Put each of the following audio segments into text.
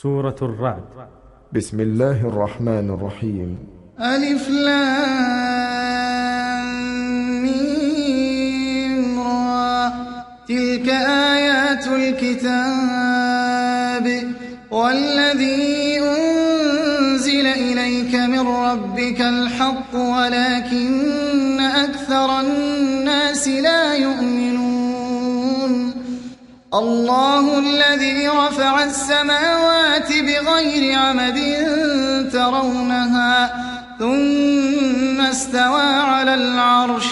سورة الرعد. بسم الله الرحمن الرحيم. ألف لام ميم را. تلك آيات الكتاب والذي أنزل إليك من ربك الحق ولكن أكثر الناس لا يؤمنون. الله الذي رفع السماوات بغير عمد ترونها ثم استوى على العرش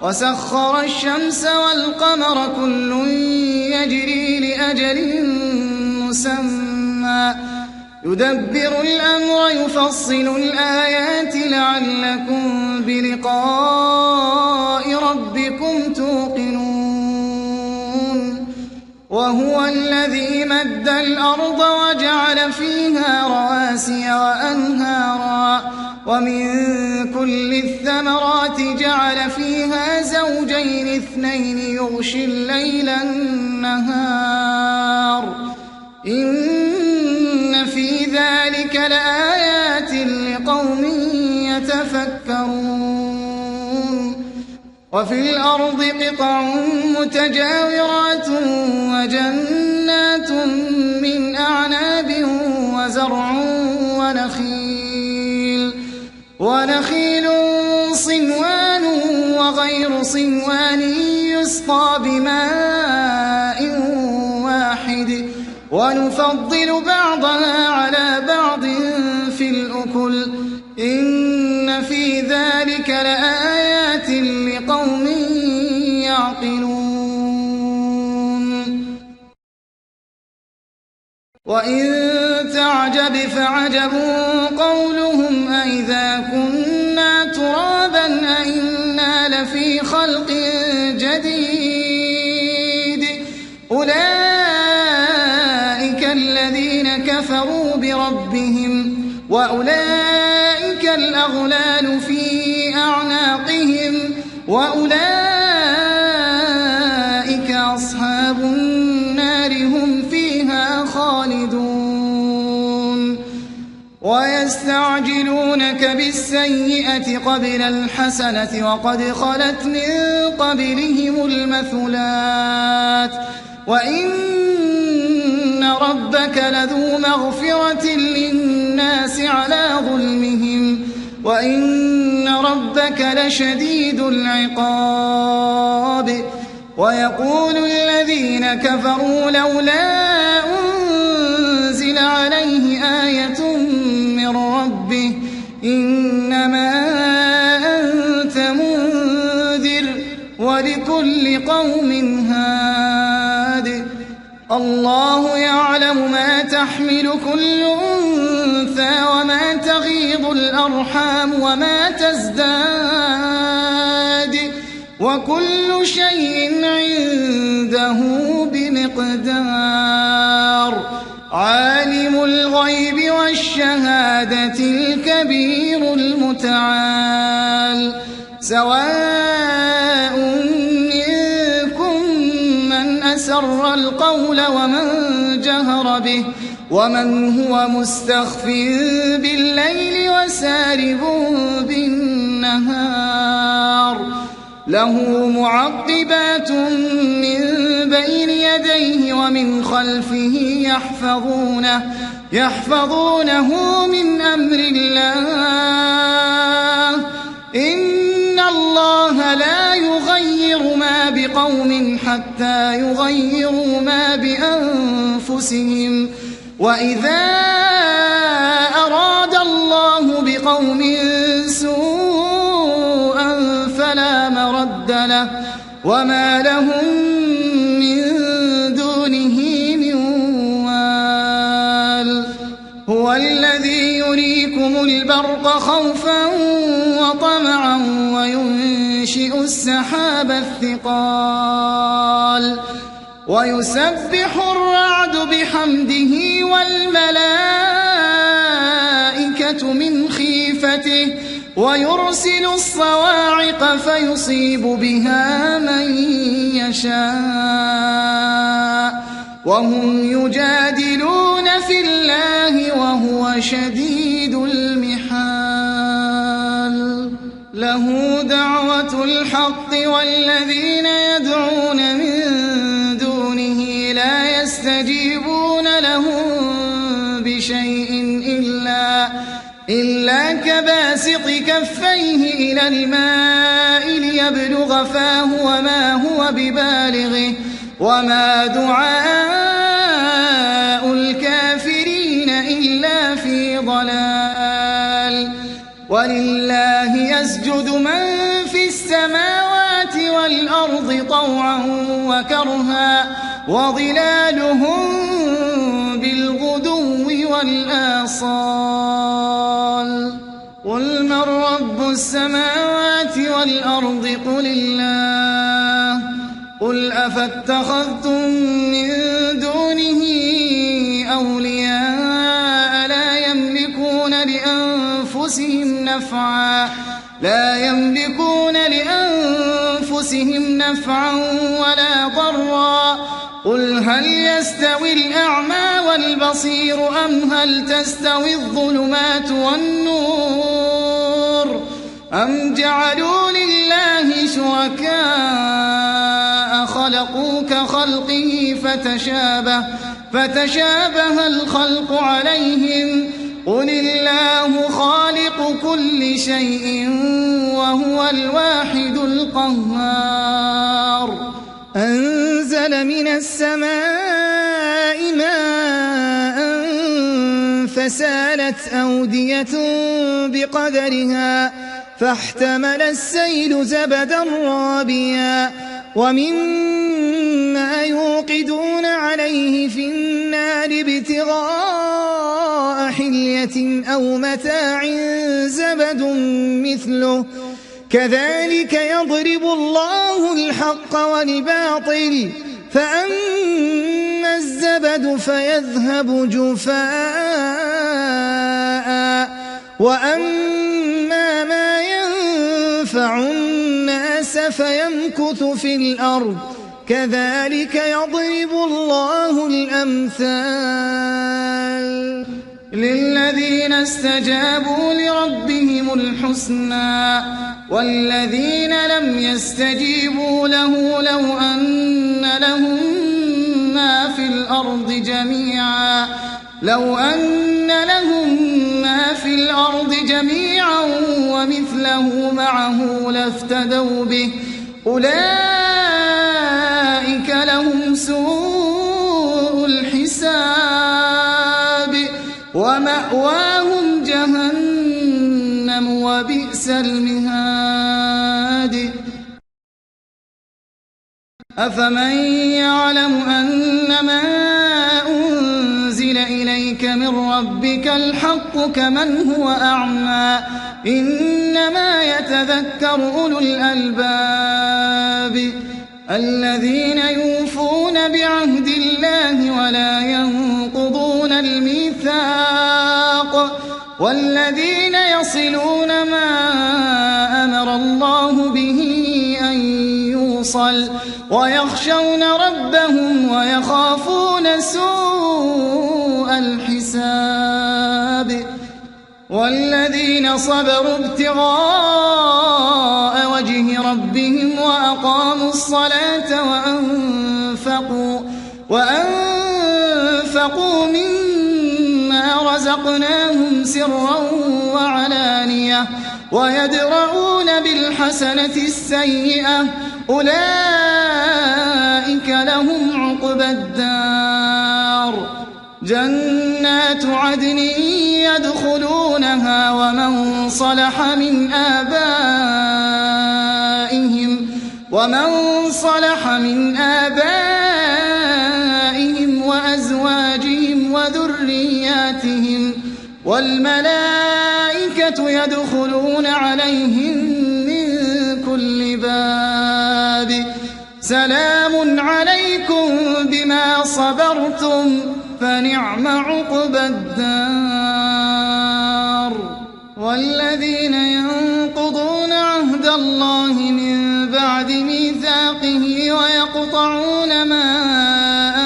وسخر الشمس والقمر كل يجري لأجل مسمى يدبر الأمر يفصل الآيات لعلكم بلقاء ربكم توقنون. وهو الذي مد الأرض وجعل فيها رواسي وأنهارا ومن كل الثمرات جعل فيها زوجين اثنين يغشي الليل النهار إن في ذلك لآيات لقوم يتفكرون. وفي الأرض قطع متجاورات وجنات من أعناب وزرع ونخيل صنوان وغير صنوان يسقى بماء واحد ونفضل بعضها على بعض في الأكل إن في ذلك لآيات لقوم يعقلون. وإن تعجب فعجب قولهم أإذا كنا ترابا أإنا لفي خلق جديد أولئك الذين كفروا بربهم وأولئك الأغلال في أعناقهم وأولئك أصحاب النار هم فيها خالدون. ويستعجلونك بالسيئة قبل الحسنة وقد خلت من قبلهم المثلات وإن ربك لذو مغفرة للناس على ظلمهم وإن ربك لشديد العقاب. ويقول الذين كفروا لولا أنزل عليه آية من ربه إنما أنت منذر ولكل قوم هاد. الله يعلم ما تحمل كل أنثى وما تغيض الأرحام وما تزداد وكل شيء عنده بمقدار. عالم الغيب والشهادة الكبير المتعال. سواء منكم من أسر القول ومن جهر به ومن هو مستخف بالليل وسارب بالنهار. له معقبات من بين يديه ومن خلفه يحفظونه من أمر الله. إن الله لا يغير ما بقوم حتى يغيروا ما بأنفسهم وإذا أراد الله بقوم سوءا فلا مرد له وما لهم من دونه من وال. هو الذي يريكم البرق خوفا وطمعا وينشئ السحاب الثقال ويسبح الرعد بحمده والملائكة من خيفته ويرسل الصواعق فيصيب بها من يشاء وهم يجادلون في الله وهو شديد المحال له دعوة الحق والذين يدعون من دونه لا يستجيبون لهم بشيء إلا كباسط كفيه إلى الماء ليبلغ فاه وما هو ببالغه وما دعاء الكافرين إلا في ضلال ولله يسجد من في السماوات والأرض طوعا وكرها وظلالهم بالغدو والآصال قل من رب السماوات والأرض قل الله قل أفاتخذتم من دونه أولياء لا يملكون لأنفسهم نفعا ولا ضرا قل هل يستوي الأعمى والبصير أم هل تستوي الظلمات والنور أم جعلوا لله شركاء خلقوا كخلقه فتشابه الخلق عليهم قل الله خالق كل شيء وهو الواحد القهار أنزل من السماء ماء فسالت أودية بقدرها فاحتمل السيل زبدا رابيا ومما يوقدون عليه في النار ابتغاء حلية أو متاع زبد مثله كذلك يضرب الله الحق والباطل فأما الزبد فيذهب جفاء وأما ما ينفع الناس فيمكث في الأرض كذلك يضرب الله الأمثال للذين استجابوا لربهم الحسنى والذين لم يستجيبوا له لو أن لهم ما في الأرض جميعا ومثله معه لافتدوا به أولئك لهم سوء الحساب ومأواهم جهنم وبئس المهاد أفمن يعلم أنما أنزل إليك من ربك الحق كمن هو أعمى إنما يتذكر أولو الألباب الذين يوفون بعهد الله ولا ينقضون الميثاق والذين يصلون ما أمر الله به أن يوصل ويخشون ربهم ويخافون سوء الحساب والذين صبروا ابتغاء وجه ربهم وأقاموا الصلاة وأنفقوا مما رزقناهم سرا وعلانية ويدرؤون بالحسنة السيئة أولئك لهم عقبى الدار جنات عدن يدخلونها ومن صلح من آبائهم وأزواجهم وذرياتهم والملائكة يدخلون عليهم من كل باب سلام عليكم بما صبرتم فنعم عقبى الدار والذين ينقضون عهد الله من بعد ميثاقه ويقطعون ما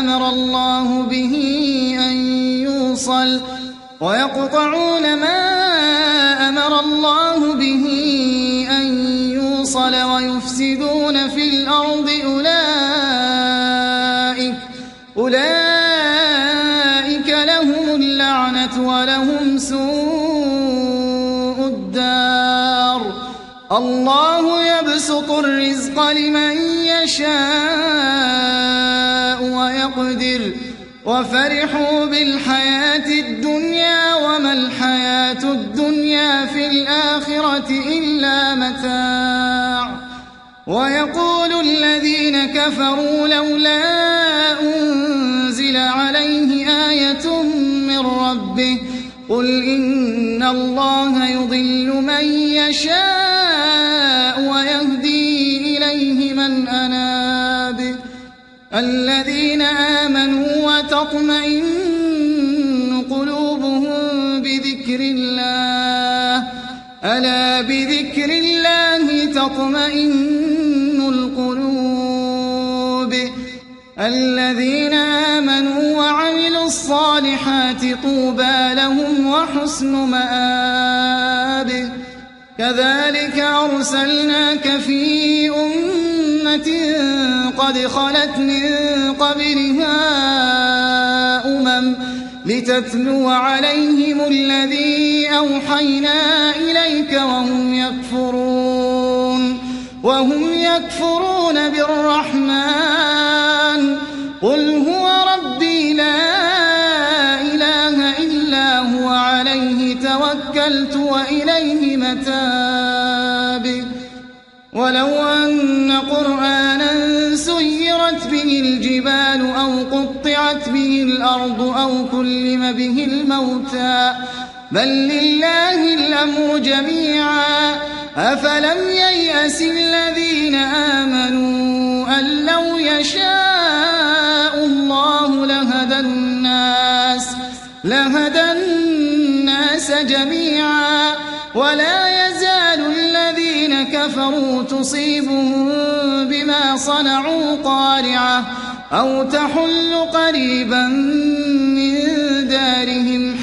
أمر الله به أن يوصل ويقطعون ما أمر الله به أن يوصل ويفسدون في الأرض أولئك لهم اللعنة ولهم سوء الدار الله يبسط الرزق لمن يشاء ويقدر وفرحوا بالحياة الدنيا وما الحياة الدنيا في الآخرة إلا متاع ويقول الذين كفروا لولا أنزل عليه آية من ربه قل إن الله يضل من يشاء ويهدي إليه من أناب الذين آمنوا وتطمئن قلوبهم بذكر الله ألا بذكر الله تطمئن القلوب الذين آمنوا وعملوا الصالحات طوبى لهم وحسن مآب كذلك أرسلناك في أمة قد خلت من قبلها لتتلو عليهم الذي أوحينا إليك وهم يكفرون بالرحمن قل هو ربي لا إله إلا هو عليه توكلت وإليه متاب ولو أن قرآنا سيرت به الجبال أو قطعت به الأرض أو كلم به الموتى بل لله الأمر جميعا أفلم ييأس الذين آمنوا أن لو يشاء الله لهدى الناس جميعا ولا يزال الذين كفروا تصيبهم بما صنعوا قارعة أو تحل قريبا من دارهم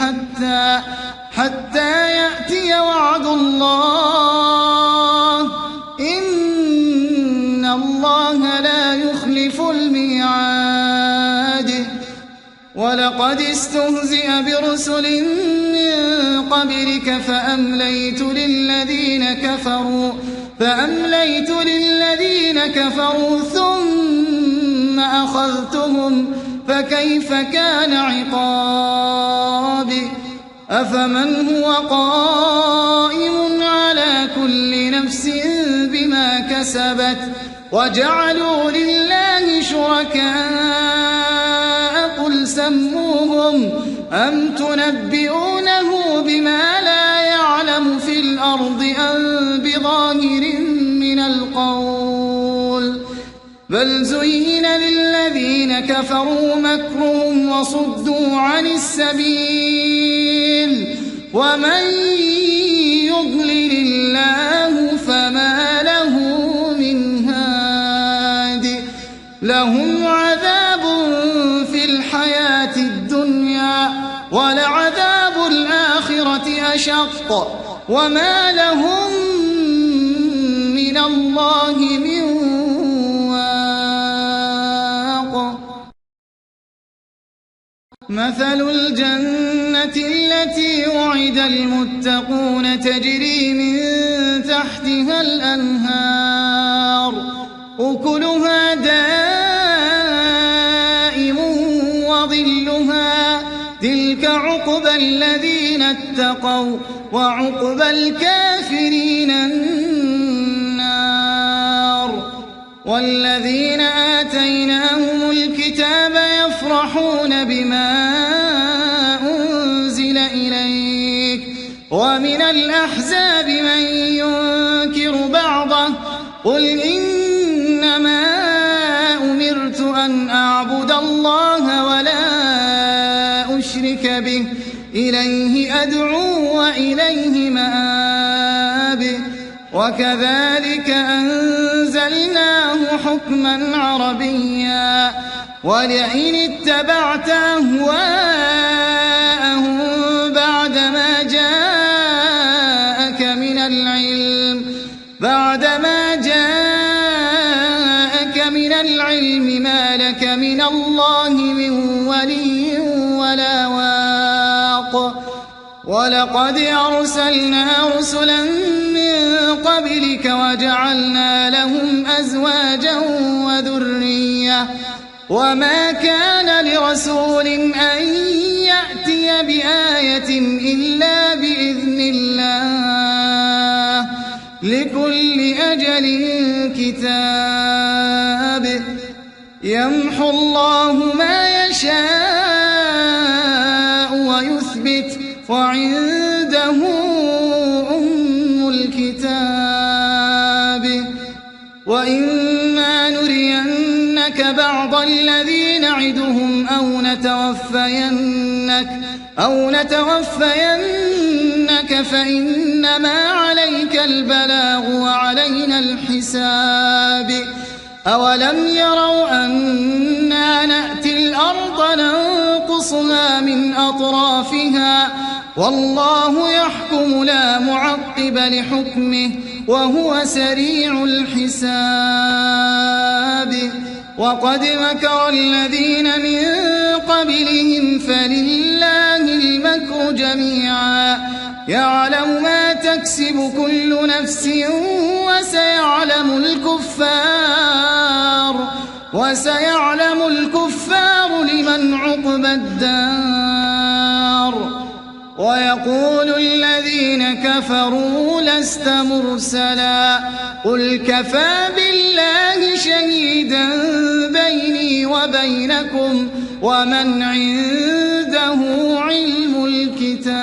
حتى يأتي وعد الله إن الله لا يخلف الميعاد ولقد استهزئ برسل من قبلك فأمليت للذين كفروا ثم أخذتهم فكيف كان عقاب أفمن هو قائم على كل نفس بما كسبت وجعلوا لله شركاء قل سموهم أم تنبئونه بما لا يعلم في الأرض أم بظاهر من القول بل زين للذين كفروا مكرهم وصدوا عن السبيل ومن يضلل الله فما له من هاد لهم عذاب في الحياة الدنيا ولعذاب الآخرة أشق وما لهم من الله من واق مثل الجنة التي وعد المتقون تجري من تحتها الأنهار أكلها دائم وظلها تلك عقبى الذين اتقوا وعقبى الكافرين النار والذين آتيناهم الكتاب يفرحون بما أنزل إليك ومن الأحزاب من ينكر بعضه قل إنما أمرت أن أعبد الله ولا أشرك به إليه أدعو وإليه مآب وكذلك أنزلناه حكما عربيا ولئن اتبعت أهواءهم بعد بعدما جاءك من العلم ما لك من الله من ولي ولا واق ولقد أرسلنا رسلا من قبلك وجعلنا لهم أزواجا وذرية وما كان لرسول أن يأتي بآية إلا بإذن الله لكل أجل كتاب يمحو الله ما يشاء ويثبت وعنده أم الكتاب وإما نرينك بعض الذي نعدهم أو نتوفينك فإنما عليك البلاغ وعلينا الحساب أولم يروا أنا نأتي الأرض ننقصها من أطرافها والله يحكم لا معقب لحكمه وهو سريع الحساب وقد مكر الذين من قبلهم فلله المكر جميعا يعلم ما تكسب كل نفس وسيعلم الكفار لمن عقبى الدار ويقول الذين كفروا لست مرسلا قل كفى بالله شهيدا بيني وبينكم ومن عنده علم الكتاب